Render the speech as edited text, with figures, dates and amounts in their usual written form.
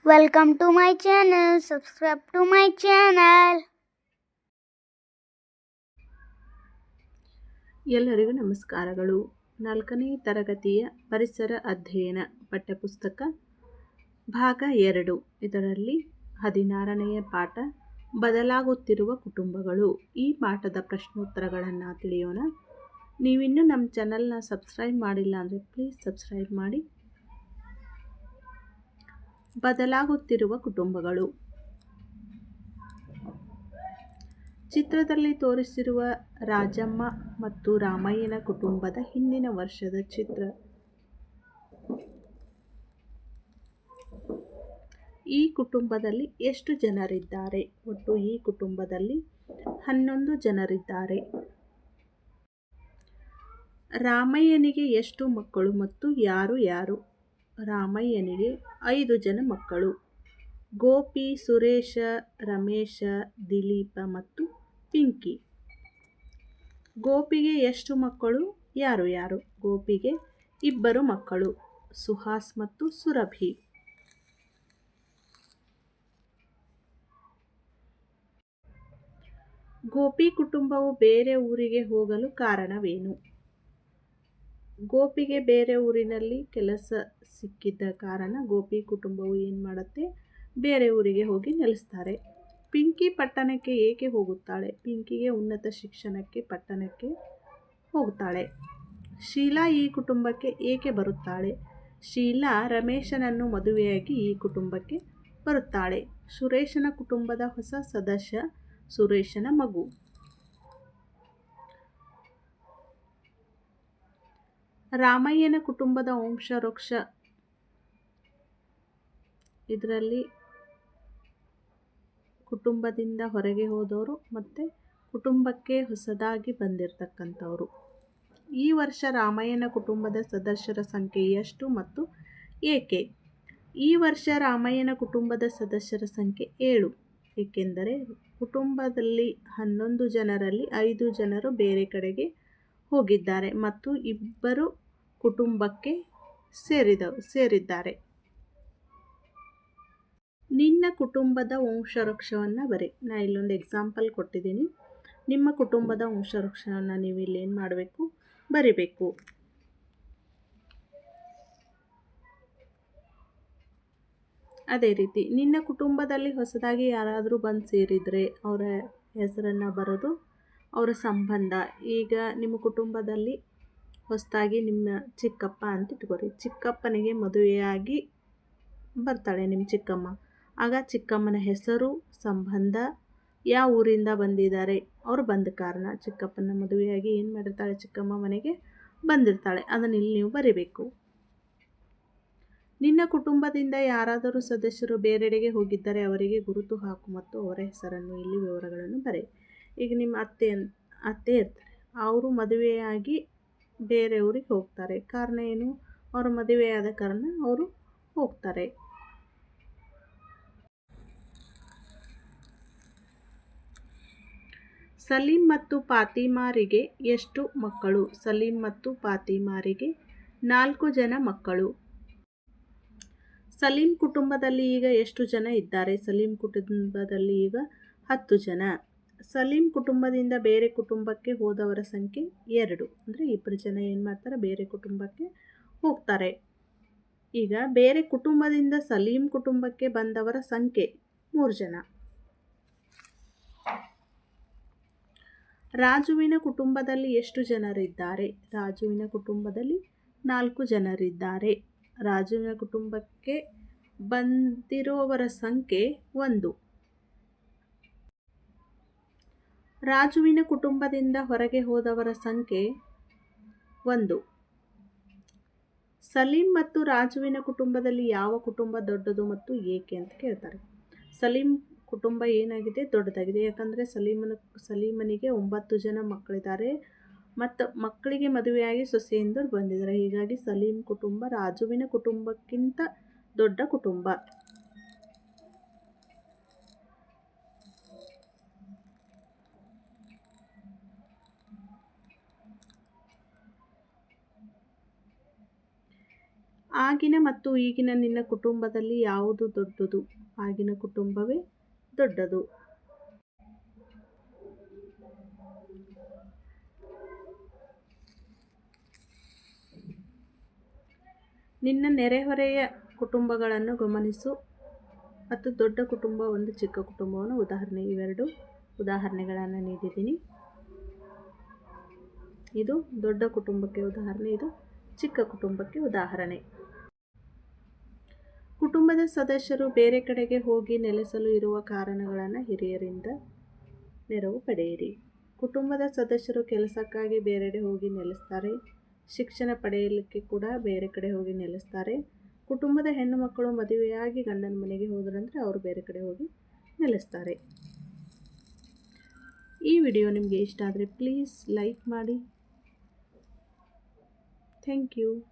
Welcome to my channel. Subscribe to my channel. ಎಲ್ಲರಿಗೂ ನಮಸ್ಕಾರಗಳು. 4ನೇ ತರಗತಿಯ ಪರಿಸರ ಅಧ್ಯಯನ ಪಠ್ಯಪುಸ್ತಕ ಭಾಗ 2. ಇದರಲ್ಲಿ 16ನೆಯ ಪಾಠ ಬದಲಾಗುತ್ತಿರುವ ಕುಟುಂಬಗಳು. ಈ ಪಾಠದ ಪ್ರಶ್ನೋತ್ತರಗಳನ್ನು ತಿಳಿಯೋಣ. ನೀವಿನ್ನೂ ನಮ್ಮ ಚಾನಲ್ನ ಸಬ್ಸ್ಕ್ರೈಬ್ ಮಾಡಿಲ್ಲ ಅಂದರೆ ಪ್ಲೀಸ್ ಸಬ್ಸ್ಕ್ರೈಬ್ ಮಾಡಿ. ಬದಲಾಗುತ್ತಿರುವ ಕುಟುಂಬಗಳು. ಚಿತ್ರದಲ್ಲಿ ತೋರಿಸಿರುವ ರಾಜಮ್ಮ ಮತ್ತು ರಾಮಯ್ಯನ ಕುಟುಂಬದ ಹಿಂದಿನ ವರ್ಷದ ಚಿತ್ರ. ಈ ಕುಟುಂಬದಲ್ಲಿ ಎಷ್ಟು ಜನರಿದ್ದಾರೆ? ಒಟ್ಟು ಈ ಕುಟುಂಬದಲ್ಲಿ 11 ಜನರಿದ್ದಾರೆ. ರಾಮಯ್ಯನಿಗೆ ಎಷ್ಟು ಮಕ್ಕಳು ಮತ್ತು ಯಾರು ಯಾರು? ರಾಮಯ್ಯನಿಗೆ 5 ಜನ ಮಕ್ಕಳು. ಗೋಪಿ, ಸುರೇಶ, ರಮೇಶ, ದಿಲೀಪ ಮತ್ತು ಪಿಂಕಿ. ಗೋಪಿಗೆ ಎಷ್ಟು ಮಕ್ಕಳು? ಯಾರು ಯಾರು? ಗೋಪಿಗೆ 2 ಮಕ್ಕಳು, ಸುಹಾಸ್ ಮತ್ತು ಸುರಭಿ. ಗೋಪಿ ಕುಟುಂಬವು ಬೇರೆ ಊರಿಗೆ ಹೋಗಲು ಕಾರಣವೇನು? ಗೋಪಿಗೆ ಬೇರೆ ಊರಿನಲ್ಲಿ ಕೆಲಸ ಸಿಕ್ಕಿದ್ದ ಕಾರಣ ಗೋಪಿ ಕುಟುಂಬವು ಏನು ಮಾಡುತ್ತೆ? ಬೇರೆ ಊರಿಗೆ ಹೋಗಿ ನೆಲೆಸ್ತಾರೆ. ಪಿಂಕಿ ಪಟ್ಟಣಕ್ಕೆ ಏಕೆ ಹೋಗುತ್ತಾಳೆ? ಪಿಂಕಿಗೆ ಉನ್ನತ ಶಿಕ್ಷಣಕ್ಕೆ ಪಟ್ಟಣಕ್ಕೆ ಹೋಗುತ್ತಾಳೆ. ಶೀಲಾ ಈ ಕುಟುಂಬಕ್ಕೆ ಏಕೆ ಬರುತ್ತಾಳೆ? ಶೀಲಾ ರಮೇಶನನ್ನು ಮದುವೆಯಾಗಿ ಈ ಕುಟುಂಬಕ್ಕೆ ಬರುತ್ತಾಳೆ. ಸುರೇಶನ ಕುಟುಂಬದ ಹೊಸ ಸದಸ್ಯ ಸುರೇಶನ ಮಗು. ರಾಮಯ್ಯನ ಕುಟುಂಬದ ವಂಶವೃಕ್ಷ. ಇದರಲ್ಲಿ ಕುಟುಂಬದಿಂದ ಹೊರಗೆ ಹೋದವರು ಮತ್ತು ಕುಟುಂಬಕ್ಕೆ ಹೊಸದಾಗಿ ಬಂದಿರತಕ್ಕಂಥವ್ರು. ಈ ವರ್ಷ ರಾಮಯ್ಯನ ಕುಟುಂಬದ ಸದಸ್ಯರ ಸಂಖ್ಯೆ ಎಷ್ಟು ಮತ್ತು ಏಕೆ? ಈ ವರ್ಷ ರಾಮಯ್ಯನ ಕುಟುಂಬದ ಸದಸ್ಯರ ಸಂಖ್ಯೆ 7, ಏಕೆಂದರೆ ಕುಟುಂಬದಲ್ಲಿ 11 ಜನರಲ್ಲಿ 5 ಜನರು ಬೇರೆ ಕಡೆಗೆ ಹೋಗಿದ್ದಾರೆ ಮತ್ತು 2 ಕುಟುಂಬಕ್ಕೆ ಸೇರಿದ್ದಾರೆ. ನಿನ್ನ ಕುಟುಂಬದ ವಂಶವೃಕ್ಷವನ್ನು ಬರೆ. ನಾನು ಇಲ್ಲೊಂದು ಎಕ್ಸಾಂಪಲ್ ಕೊಟ್ಟಿದ್ದೀನಿ. ನಿಮ್ಮ ಕುಟುಂಬದ ವಂಶವೃಕ್ಷವನ್ನು ನೀವು ಇಲ್ಲಿ ಏನು ಮಾಡಬೇಕು? ಬರಿಬೇಕು. ಅದೇ ರೀತಿ ನಿನ್ನ ಕುಟುಂಬದಲ್ಲಿ ಹೊಸದಾಗಿ ಯಾರಾದರೂ ಬಂದು ಸೇರಿದರೆ ಅವರ ಹೆಸರನ್ನು ಬರೋದು, ಅವರ ಸಂಬಂಧ. ಈಗ ನಿಮ್ಮ ಕುಟುಂಬದಲ್ಲಿ ಹೊಸದಾಗಿ ನಿಮ್ಮ ಚಿಕ್ಕಪ್ಪ ಅಂತ ಇಟ್ಕೋರಿ. ಚಿಕ್ಕಪ್ಪನಿಗೆ ಮದುವೆಯಾಗಿ ಬರ್ತಾಳೆ ನಿಮ್ಮ ಚಿಕ್ಕಮ್ಮ. ಆಗ ಚಿಕ್ಕಮ್ಮನ ಹೆಸರು, ಸಂಬಂಧ, ಯಾವ ಊರಿಂದ ಬಂದಿದ್ದಾರೆ, ಅವರು ಬಂದ ಕಾರಣ. ಚಿಕ್ಕಪ್ಪನ ಮದುವೆಯಾಗಿ ಏನು ಮಾಡಿರ್ತಾಳೆ? ಚಿಕ್ಕಮ್ಮ ಮನೆಗೆ ಬಂದಿರ್ತಾಳೆ. ಅದನ್ನು ಇಲ್ಲಿ ನೀವು ಬರಿಬೇಕು. ನಿನ್ನ ಕುಟುಂಬದಿಂದ ಯಾರಾದರೂ ಸದಸ್ಯರು ಬೇರೆಡೆಗೆ ಹೋಗಿದ್ದರೆ ಅವರಿಗೆ ಗುರುತು ಹಾಕು ಮತ್ತು ಅವರ ಹೆಸರನ್ನು ಇಲ್ಲಿ ವಿವರಗಳನ್ನು ಬರೆ. ಈಗ ನಿಮ್ಮ ಅತ್ತೆ ಇರ್ತಾರೆ. ಅವರು ಮದುವೆಯಾಗಿ ಬೇರೆ ಊರಿಗೆ ಹೋಗ್ತಾರೆ. ಕಾರಣ ಏನು? ಅವರು ಮದುವೆಯಾದ ಕಾರಣ ಅವರು ಹೋಗ್ತಾರೆ. ಸಲೀಂ ಮತ್ತು ಫಾತಿಮಾರಿಗೆ ಎಷ್ಟು ಮಕ್ಕಳು? ಸಲೀಂ ಮತ್ತು ಫಾತಿಮಾರಿಗೆ 4 ಜನ ಮಕ್ಕಳು. ಸಲೀಂ ಕುಟುಂಬದಲ್ಲಿ ಈಗ ಎಷ್ಟು ಜನ ಇದ್ದಾರೆ? ಸಲೀಂ ಕುಟುಂಬದಲ್ಲಿ ಈಗ 10 ಜನ. ಸಲೀಂ ಕುಟುಂಬದಿಂದ ಬೇರೆ ಕುಟುಂಬಕ್ಕೆ ಹೋದವರ ಸಂಖ್ಯೆ 2, ಅಂದರೆ 2 ಜನ ಏನು ಮಾಡ್ತಾರೆ? ಬೇರೆ ಕುಟುಂಬಕ್ಕೆ ಹೋಗ್ತಾರೆ. ಈಗ ಬೇರೆ ಕುಟುಂಬದಿಂದ ಸಲೀಂ ಕುಟುಂಬಕ್ಕೆ ಬಂದವರ ಸಂಖ್ಯೆ 3 ಜನ. ರಾಜುವಿನ ಕುಟುಂಬದಲ್ಲಿ ಎಷ್ಟು ಜನರಿದ್ದಾರೆ? ರಾಜುವಿನ ಕುಟುಂಬದಲ್ಲಿ 4 ಜನರಿದ್ದಾರೆ. ರಾಜುವಿನ ಕುಟುಂಬಕ್ಕೆ ಬಂದಿರುವವರ ಸಂಖ್ಯೆ 1. ರಾಜುವಿನ ಕುಟುಂಬದಿಂದ ಹೊರಗೆ ಹೋದವರ ಸಂಖ್ಯೆ 1. ಸಲೀಂ ಮತ್ತು ರಾಜುವಿನ ಕುಟುಂಬದಲ್ಲಿ ಯಾವ ಕುಟುಂಬ ದೊಡ್ಡದು ಮತ್ತು ಏಕೆ ಅಂತ ಕೇಳ್ತಾರೆ. ಸಲೀಂ ಕುಟುಂಬ ಏನಾಗಿದೆ? ದೊಡ್ಡದಾಗಿದೆ. ಯಾಕಂದರೆ ಸಲೀಮನಿಗೆ 9 ಜನ ಮಕ್ಕಳಿದ್ದಾರೆ ಮತ್ತು ಮಕ್ಕಳಿಗೆ ಮದುವೆಯಾಗಿ ಸೊಸೆಯಂದರು ಬಂದಿದ್ದಾರೆ. ಹೀಗಾಗಿ ಸಲೀಂ ಕುಟುಂಬ ರಾಜುವಿನ ಕುಟುಂಬಕ್ಕಿಂತ ದೊಡ್ಡ ಕುಟುಂಬ. ಆಗಿನ ಮತ್ತು ಈಗಿನ ನಿನ್ನ ಕುಟುಂಬದಲ್ಲಿ ಯಾವುದು ದೊಡ್ಡದು? ಆಗಿನ ಕುಟುಂಬವೇ ದೊಡ್ಡದು. ನಿನ್ನ ನೆರೆಹೊರೆಯ ಕುಟುಂಬಗಳನ್ನು ಗಮನಿಸು. ಮತ್ತು ದೊಡ್ಡ ಕುಟುಂಬ, ಒಂದು ಚಿಕ್ಕ ಕುಟುಂಬವನ್ನು ಉದಾಹರಣೆ, ಇವೆರಡು ಉದಾಹರಣೆಗಳನ್ನು ನೀಡಿದ್ದೀನಿ. ಇದು ದೊಡ್ಡ ಕುಟುಂಬಕ್ಕೆ ಉದಾಹರಣೆ, ಇದು ಚಿಕ್ಕ ಕುಟುಂಬಕ್ಕೆ ಉದಾಹರಣೆ. ಕುಟುಂಬದ ಸದಸ್ಯರು ಬೇರೆ ಕಡೆಗೆ ಹೋಗಿ ನೆಲೆಸಲು ಇರುವ ಕಾರಣಗಳನ್ನು ಹಿರಿಯರಿಂದ ನೆರವು ಪಡೆಯಿರಿ. ಕುಟುಂಬದ ಸದಸ್ಯರು ಕೆಲಸಕ್ಕಾಗಿ ಬೇರೆಡೆ ಹೋಗಿ ನೆಲೆಸ್ತಾರೆ. ಶಿಕ್ಷಣ ಪಡೆಯಲಿಕ್ಕೆ ಕೂಡ ಬೇರೆ ಕಡೆ ಹೋಗಿ ನೆಲೆಸ್ತಾರೆ. ಕುಟುಂಬದ ಹೆಣ್ಣು ಮಕ್ಕಳು ಮದುವೆಯಾಗಿ ಗಂಡನ ಮನೆಗೆ ಹೋದ್ರಂದರೆ ಅವರು ಬೇರೆ ಕಡೆ ಹೋಗಿ ನೆಲೆಸ್ತಾರೆ. ಈ ವಿಡಿಯೋ ನಿಮಗೆ ಇಷ್ಟ ಆದರೆ ಪ್ಲೀಸ್ ಲೈಕ್ ಮಾಡಿ. Thank you.